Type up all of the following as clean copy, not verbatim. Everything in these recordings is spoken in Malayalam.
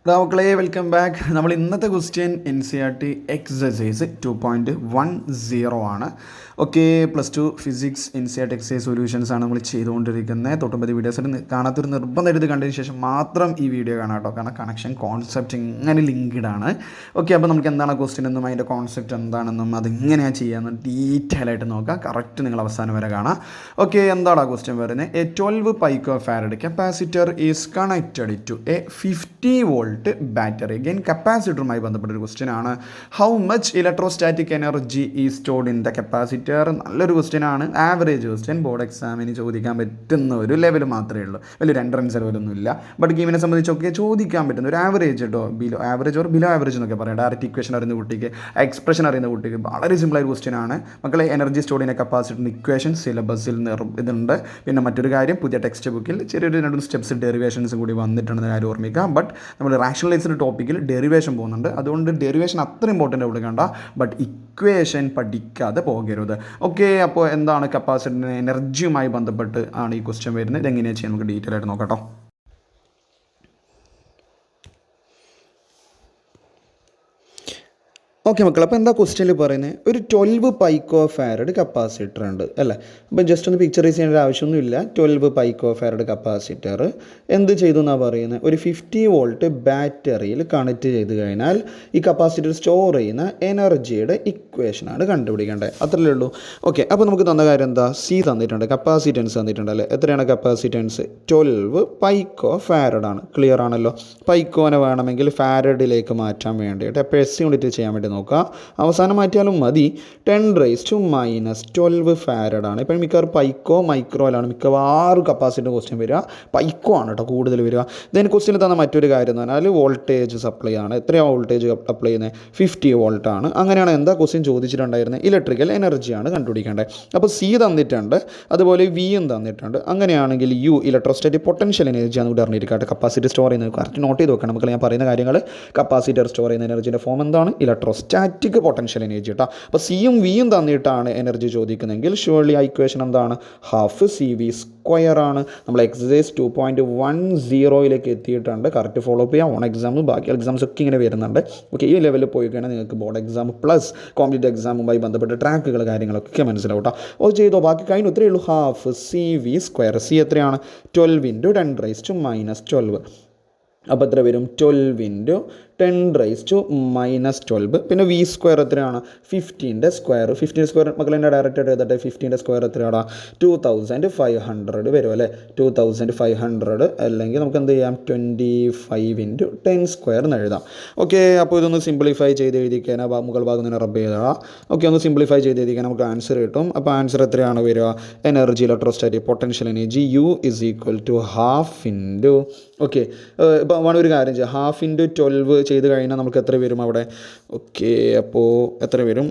മക്കളെ വെൽക്കം ബാക്ക്. നമ്മൾ ഇന്നത്തെ ക്വസ്റ്റ്യൻ NCERT എക്സസൈസ് 2.10 ആണ്. Okay, +2 physics NCERT exercise solutions ആണ് നമ്മൾ ചെയ്തുകൊണ്ടിരിക്കുന്നത്. 99 വീഡിയോസ് കാണാത്തൊരു നിർബന്ധമായിട്ട് കണ്ടതിന് ശേഷം മാത്രം ഈ വീഡിയോ കാണാം കേട്ടോ, കാരണം കണക്ഷൻ കോൺസെപ്റ്റ് ഇങ്ങനെ ലിങ്ക്ഡ് ആണ്. ഓക്കെ, അപ്പോൾ നമുക്ക് എന്താണ് ക്വസ്റ്റ്യൻ എന്നും അതിൻ്റെ കോൺസെപ്റ്റ് എന്താണെന്നും അതെങ്ങനെയാണ് ചെയ്യാമെന്നും ഡീറ്റെയിൽ ആയിട്ട് നോക്കാം. കറക്റ്റ് നിങ്ങൾ അവസാനം വരെ കാണാം. ഓക്കെ, എന്താണ് ആ ക്വസ്റ്റ്യൻ വരുന്നത്? A 12 picofarad capacitor is connected to a 50 volt battery. Again കപ്പാസിറ്ററുമായി ബന്ധപ്പെട്ടൊരു ക്വസ്റ്റ്യൻ ആണ്. How much electrostatic energy is stored in the capacitor? നല്ലൊരു ക്വസ്റ്റ്യൻ ആണ്. ആവറേജ് ക്വസ്റ്റ്യൻ, ബോർഡ് എക്സാമിന് ചോദിക്കാൻ പറ്റുന്ന ഒരു ലെവൽ മാത്രമേ ഉള്ളൂ. വലിയൊരു എൻട്രൻസ് ലെവലൊന്നും ഇല്ല. ബട്ട് ഗെയിമിനെ സംബന്ധിച്ചൊക്കെ ചോദിക്കാൻ പറ്റുന്ന ഒരു ആവറേജ് കേട്ടോ, below average or below average എന്നൊക്കെ പറയാം. ഡയറക്റ്റ് ഇക്വേഷൻ അറിയുന്ന കുട്ടിക്ക്, എക്സ്പ്രഷൻ അറിയുന്ന കുട്ടിക്ക് വളരെ സിമ്പിളായ ക്വസ്റ്റ്യൻ ആണ് മക്കളെ. എനർജി സ്റ്റോർഡ് ഇൻ എ കപ്പാസിറ്ററിൻ്റെ ഇക്വേഷൻ സിലബസിൽ ഇതുണ്ട്. പിന്നെ മറ്റൊരു കാര്യം, പുതിയ ടെക്സ്റ്റ് ബുക്കിൽ ചെറിയൊരു 2 സ്റ്റെപ്സ് ഡെറിവേഷൻസ് കൂടി വന്നിട്ടുണ്ടെന്ന് കാര്യം ഓർമ്മിക്കാം. ബട്ട് നമ്മൾ റാഷണലൈസ്ഡ് ടോപ്പിക്കിൽ ഡെറിവേഷൻ പോകുന്നുണ്ട്. അതുകൊണ്ട് ഡെറിവേഷൻ അത്ര ഇമ്പോർട്ടൻ്റ് കൊടുക്കണ്ട, ബട്ട് ഇക്വേഷൻ പഠിക്കാതെ പോകരുത്. ഓക്കെ, അപ്പോൾ എന്താണ് കപ്പാസിറ്ററിൻ്റെ എനർജിയുമായി ബന്ധപ്പെട്ട് ആണ് ഈ ക്വസ്റ്റ്യൻ വരുന്നത്. ഇതെങ്ങനെയാണ് ചെയ്യാൻ നമുക്ക് ഡീറ്റെയിൽ ആയിട്ട് നോക്കാം. ഓക്കെ മക്കൾ, അപ്പോൾ എന്താ ക്വസ്റ്റ്യനിൽ പറയുന്നത്? ഒരു 12 പിക്കോഫാരഡ് കപ്പാസിറ്റർ ഉണ്ട് അല്ലേ. അപ്പം ജസ്റ്റ് ഒന്ന് പിക്ചറൈസ് ചെയ്യേണ്ട ആവശ്യമൊന്നുമില്ല. 12 പിക്കോഫാരഡ് കപ്പാസിറ്റർ എന്ത് ചെയ്തു എന്നാണ് പറയുന്നത്? ഒരു 50 വോൾട്ട് ബാറ്ററിയിൽ കണക്ട് ചെയ്ത് കഴിഞ്ഞാൽ ഈ കപ്പാസിറ്റർ സ്റ്റോർ ചെയ്യുന്ന എനർജിയുടെ ഇക്വേഷനാണ് കണ്ടുപിടിക്കേണ്ടത്. അത്രയേ ഉള്ളൂ. ഓക്കെ, അപ്പോൾ നമുക്ക് തന്ന കാര്യം എന്താ? സി തന്നിട്ടുണ്ട്, കപ്പാസിറ്റൻസ് തന്നിട്ടുണ്ട് അല്ലേ. എത്രയാണ് കപ്പാസിറ്റൻസ്? 12 പിക്കോഫാരഡ് ആണ്. ക്ലിയർ ആണല്ലോ. പൈക്കോനെ വേണമെങ്കിൽ ഫാരഡിലേക്ക് മാറ്റാൻ വേണ്ടിയിട്ട് അപ്പോൾ എസ് യൂണിറ്റ് ചെയ്യാൻ വേണ്ടി നോക്കുക. അവസാനം മാറ്റിയാലും മതി. 10⁻⁻12 ഫാരഡ് ആണ്. ഇപ്പം മിക്കവാറും പൈക്കോ മൈക്രോയിലാണ് മിക്കവാറും കപ്പാസിറ്റർ ക്വസ്റ്റ്യൻ വരിക. പൈക്കോ ആണ് കേട്ടോ കൂടുതൽ വരിക. ഇതിന് ക്വസ്റ്റ്യൻ തന്ന മറ്റൊരു കാര്യം എന്ന് പറഞ്ഞാൽ വോൾട്ടേജ് സപ്ലൈ ആണ്. എത്രയാണ് വോൾട്ടേജ് അപ്ലൈ ചെയ്യുന്നത്? 50 വോൾട്ട് ആണ്. അങ്ങനെയാണ് എന്താ ക്വസ്റ്റ്യൻ ചോദിച്ചിട്ടുണ്ടായിരുന്നത്? ഇലക്ട്രിക്കൽ എനർജിയാണ് കണ്ടുപിടിക്കേണ്ടത്. അപ്പോൾ സി തന്നിട്ടുണ്ട്, അതുപോലെ വിയും തന്നിട്ടുണ്ട്. അങ്ങനെയാണെങ്കിൽ യു ഇലക്ട്രോസ്റ്റാറ്റിക് പൊട്ടൻഷ്യൽ എനർജിയാണ് ഇവിടെ അറിഞ്ഞിരിക്കട്ടെ. കപ്പാസിറ്റർ സ്റ്റോർ ചെയ്യുന്നത് കറക്റ്റ് നോട്ട് ചെയ്ത് നോക്കണം നമുക്ക്. ഞാൻ പറയുന്ന കാര്യങ്ങൾ, കപ്പാസിറ്റർ സ്റ്റോർ ചെയ്യുന്ന എനർജിയുടെ ഫോം എന്താണ്? ഇലക്ട്രോസ്റ്റാറ്റിക് പൊട്ടൻഷ്യൽ എനർജി കേട്ടോ. അപ്പോൾ സിയും വിയും തന്നിട്ടാണ് എനർജി ചോദിക്കുന്നതെങ്കിൽ ഷുവർലി ആ ഇക്വേഷൻ എന്താണ്? ഹാഫ് CV സ്ക്വയർ ആണ്. നമ്മൾ എക്സസൈസ് 2.10 എത്തിയിട്ടുണ്ട്. കറക്റ്റ് ഫോളോ അപ്പ് ചെയ്യാം. ഓൺ എക്സാം ബാക്കി എക്സാംസ് ഒക്കെ ഇങ്ങനെ വരുന്നുണ്ട്. ഓക്കെ, ഈ ലെവലിൽ പോയി കഴിഞ്ഞാൽ നിങ്ങൾക്ക് ബോർഡ് എക്സാം പ്ലസ് കോമ്പറ്റേറ്റീവ് എക്സാമുമായി ബന്ധപ്പെട്ട ട്രാക്കുകൾ കാര്യങ്ങളൊക്കെ മനസ്സിലാവും കേട്ടോ. അത് ചെയ്തോ, ബാക്കി കഴിഞ്ഞു. ഇത്രയേ ഉള്ളൂ. Half CV square. സി എത്രയാണ്? 12 × 10⁻⁻12. അപ്പോൾ എത്ര വരും? 12 × 10⁻⁻12. പിന്നെ വി സ്ക്വയർ എത്രയാണ്? 15 സ്ക്വയർ. 15 സ്ക്വയർ മക്കൾ എന്നെ ഡയറക്റ്റ് ആയിട്ട് എഴുതട്ടെ. 15 സ്ക്വയർ എത്രയാടാ? 2500 വരും അല്ലേ. 2500 അല്ലെങ്കിൽ നമുക്ക് എന്ത് ചെയ്യാം? 25 × 10 സ്ക്വയർ എന്ന് എഴുതാം. ഓക്കെ, അപ്പോൾ ഇതൊന്ന് സിംപ്ലിഫൈ ചെയ്ത് എഴുതിക്കാൻ മുകൾ ഭാഗം തന്നെ റബ്ബ് ചെയ്താൽ ഓക്കെ, ഒന്ന് സിംപ്ലിഫൈ ചെയ്ത് എഴുതിക്കാൻ നമുക്ക് ആൻസർ കിട്ടും. അപ്പോൾ ആൻസർ എത്രയാണ് വരിക? Energy electrostatic potential energy U = ½ into okay. ഇപ്പോൾ ഒരു കാര്യം ചെയ്യാം, ½ × 12 ചെയ്ത് കഴിഞ്ഞാൽ നമുക്ക് എത്ര വരും അവിടെ? ഓക്കെ, അപ്പോൾ എത്ര വരും?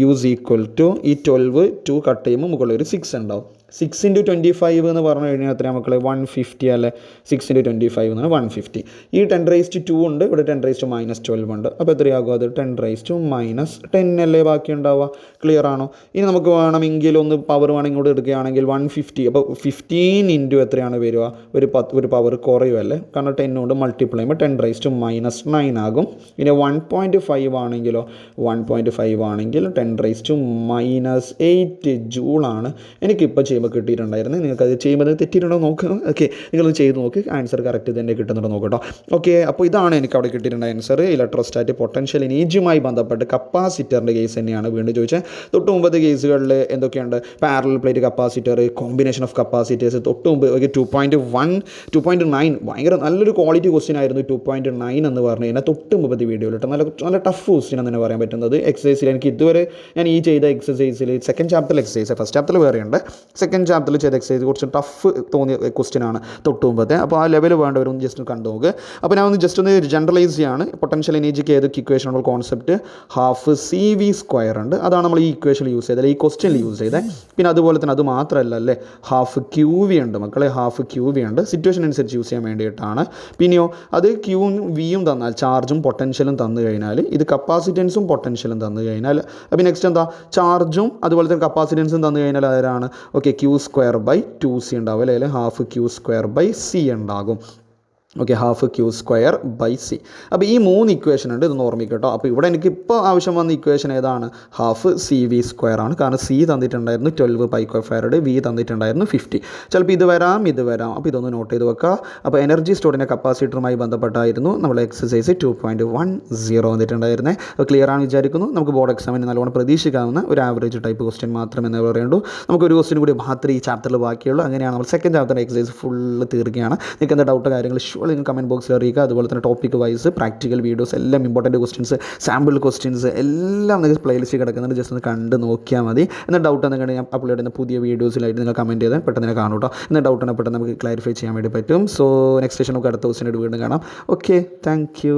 U = ഈ 12 2 കട്ട് ചെയ്യുമ്പോൾ മുകളിൽ ഒരു 6 ഉണ്ടാവും. 6 × 25 എന്ന് പറഞ്ഞു കഴിഞ്ഞാൽ എത്ര മക്കളെ? 150 അല്ലേ. 6 × 25 എന്നാണ് 150. ഈ 10⁻2 ഉണ്ട്, ഇവിടെ 10⁻⁻12 ഉണ്ട്. അപ്പോൾ എത്രയാകും അത്? 10⁻⁻10 അല്ലേ ബാക്കി ഉണ്ടാവുക. ക്ലിയർ ആണോ? ഇനി നമുക്ക് വേണമെങ്കിൽ ഒന്ന് പവർ വേണമെങ്കിൽ കൂടെ എടുക്കുകയാണെങ്കിൽ 150. അപ്പോൾ 15 ഇൻറ്റു എത്രയാണ് വരിക? ഒരു പവർ കുറയുമല്ലേ, കാരണം 10 കൊണ്ട് മൾട്ടിപ്ലൈ ചെയ്യുമ്പോൾ 10⁻⁻9 ആകും. പിന്നെ 1.5 ആണെങ്കിലോ? 1.5 ആണെങ്കിൽ 10⁻⁸ ജൂളാണ് എനിക്കിപ്പോൾ ചെയ്യുമ്പോൾ കിട്ടിയിട്ടുണ്ടായിരുന്നു. നിങ്ങൾക്കത് ചെയ്യുമ്പോൾ തെറ്റിയിട്ടുണ്ടോ നോക്കുക. ഓക്കെ, നിങ്ങളത് ചെയ്ത് നോക്കി. ആൻസർ കറക്റ്റ് തന്നെ കിട്ടുന്നുണ്ടോ നോക്കട്ടോ. ഓക്കെ, അപ്പോൾ ഇതാണ് എനിക്ക് അവിടെ കിട്ടിയിട്ടുള്ള ആൻസർ. ഇലക്ട്രോസ്റ്റാറ്റിക് പൊട്ടൻഷ്യൽ എനർജിയുമായി ബന്ധപ്പെട്ട് കപ്പാസിറ്ററിൻ്റെ കേസ് തന്നെയാണ് വീണ്ടും ചോദിച്ചത്. തൊട്ട് മുമ്പത്തെ കേസുകളിൽ എന്തൊക്കെയുണ്ട്? Parallel plate capacitor, combination of capacitors. തൊട്ട് മുമ്പ് 2.9 ഭയങ്കര നല്ലൊരു ക്വാളിറ്റി ക്വസ്റ്റ്യൻ ആയിരുന്നു. 2.9 എന്ന് പറഞ്ഞു കഴിഞ്ഞാൽ തൊട്ട് മുമ്പത്തെ വീഡിയോയിൽ നല്ല ടഫ് ക്വസ്റ്റ്യൻ എന്ന് തന്നെ പറയാൻ പറ്റുന്നത്. എക്സസൈസിൽ എനിക്ക് ഇതുവരെ ഞാൻ ഈ ചെയ്ത എക്സസൈസിൽ സെക്കൻഡ് ചാപ്റ്ററിൽ എക്സസൈസ്, ഫസ്റ്റ് ചാപ്റ്ററിൽ വേറെയുണ്ട്, സെക്കൻഡ് ചാപ്റ്ററിൽ ചെയ്ത എക്സസൈസ് കുറച്ച് ടഫ് തോന്നിയ ക്വസ്റ്റ്യൻ ആണ് തൊട്ട് മുമ്പത്തെ. അപ്പോൾ ആ ലെവൽ വേണ്ടവരൊന്ന് ജസ്റ്റ് കണ്ടു നോക്ക്. അപ്പോൾ ഞാൻ ഒന്ന് ജസ്റ്റ് ഒന്ന് ജനറലൈസ് ചെയ്യാണ്. പൊട്ടൻഷ്യൽ എനർജിക്ക് ഏതൊക്കെ ഇക്വേഷനുള്ള കോൺസെപ്റ്റ്? ഹാഫ് CV സ്ക്വയർ ഉണ്ട്. അതാണ് നമ്മൾ ഈ ഇക്വേഷനിൽ യൂസ് ചെയ്തത്, ഈ ക്വസ്റ്റ്യനിൽ യൂസ് ചെയ്തത്. പിന്നെ അതുപോലെ തന്നെ അത് മാത്രമല്ല അല്ലേ, ഹാഫ് QV ഉണ്ട് മക്കളെ. ഹാഫ് QV ഉണ്ട്, സിറ്റുവേഷൻ അനുസരിച്ച് യൂസ് ചെയ്യാൻ വേണ്ടിയിട്ടാണ്. പിന്നെയോ അത് Qയും Vയും തന്നാൽ, ചാർജും പൊട്ടൻഷ്യലും തന്നു കഴിഞ്ഞാൽ, ഇത് കപ്പാസിറ്റൻസും പൊട്ടൻഷ്യലും തന്നു കഴിഞ്ഞാൽ, അപ്പോൾ നെക്സ്റ്റ് എന്താ? ചാർജും അതുപോലെ തന്നെ കപ്പാസിറ്റൻസും തന്നു കഴിഞ്ഞാൽ ആരാണ്? ഓക്കെ, Q² / 2C ഉണ്ടാവും അല്ലേ. ½ Q² / C ഉണ്ടാകും. Okay, half Q square by C. അപ്പോൾ ഈ 3 ഇക്വേഷൻ ഉണ്ട്, ഇതൊന്ന് ഓർമ്മിക്കുക കേട്ടോ. അപ്പോൾ ഇവിടെ എനിക്കിപ്പോൾ ആവശ്യം വന്ന ഇക്വേഷൻ ഏതാണ്? ഹാഫ് സി വി സ്ക്വയർ ആണ്. കാരണം സി തന്നിട്ടുണ്ടായിരുന്നു 12 പൈക്കോ ഫാരഡ്, വി തന്നിട്ടുണ്ടായിരുന്നു 50. ചിലപ്പോൾ ഇത് വരാം. അപ്പോൾ ഇതൊന്ന് നോട്ട് ചെയ്ത് വെക്കുക. അപ്പോൾ എനർജി സ്റ്റോറിൻ്റെ കപ്പാസിറ്ററുമായി ബന്ധപ്പെട്ടായിരുന്നു നമ്മൾ എക്സസൈസ് 2.10 വന്നിട്ടുണ്ടായിരുന്നത്. അപ്പോൾ ക്ലിയർ ആണ് വിചാരിക്കുന്നു. നമുക്ക് ബോർഡ് എക്സാമിന് നല്ലോണം പ്രതീക്ഷിക്കാവുന്ന ഒരു ആവറേജ് ടൈപ്പ് ക്വസ്റ്റ്യൻ മാത്രമെന്ന് പറയുള്ളൂ. നമുക്കൊരു ക്വസ്റ്റ്യൻ കൂടി മാത്രമേ ഈ ചാപ്റ്ററിൽ ബാക്കിയുള്ളൂ. അങ്ങനെയാണ് നമ്മൾ സെക്കൻഡ് ചാപ്റ്ററിൻ്റെ എക്സസൈസ് ഫുള്ള് തീർക്കുകയാണ്. നിങ്ങൾക്ക് എന്താ ഡൗട്ട് കാര്യങ്ങൾ നിങ്ങൾ കമൻറ്റ് ബോക്സിൽ അറിയിക്കുക. അതുപോലെ തന്നെ ടോപ്പിക് വൈസ് പ്രാക്ടിക്കൽ വീഡിയോസ് എല്ലാം, ഇമ്പോർട്ടൻറ്റ് ക്വസ്റ്റ്യൻസ്, സാമ്പിൾ ക്വസ്റ്റ്യൻസ് എല്ലാം നിങ്ങൾക്ക് പ്ലേലിസ്റ്റ് കിടക്കുന്നുണ്ട്. ജസ്റ്റ് ഒന്ന് കണ്ട് നോക്കിയാൽ മതി. എന്നാൽ ഡൗട്ട് എന്തെങ്കിലും ഞാൻ അപ്ലോഡ് ചെയ്യുന്ന പുതിയ വീഡിയോസിലായിട്ട് നിങ്ങൾ കമൻറ്റ് ചെയ്താൽ പെട്ടെന്ന് തന്നെ കാണും കേട്ടോ. എന്നാൽ ഡൗട്ട് ഉണ്ടെങ്കിൽ പെട്ടെന്ന് നമുക്ക് ക്ലാരിഫൈ ചെയ്യാൻ വേണ്ടി പറ്റും. സോ നെക്സ്റ്റ് സെഷൻ നമുക്ക് അടുത്ത ക്വസ്റ്റ്യനായിട്ട് വീണ്ടും കാണാം. Okay, thank you.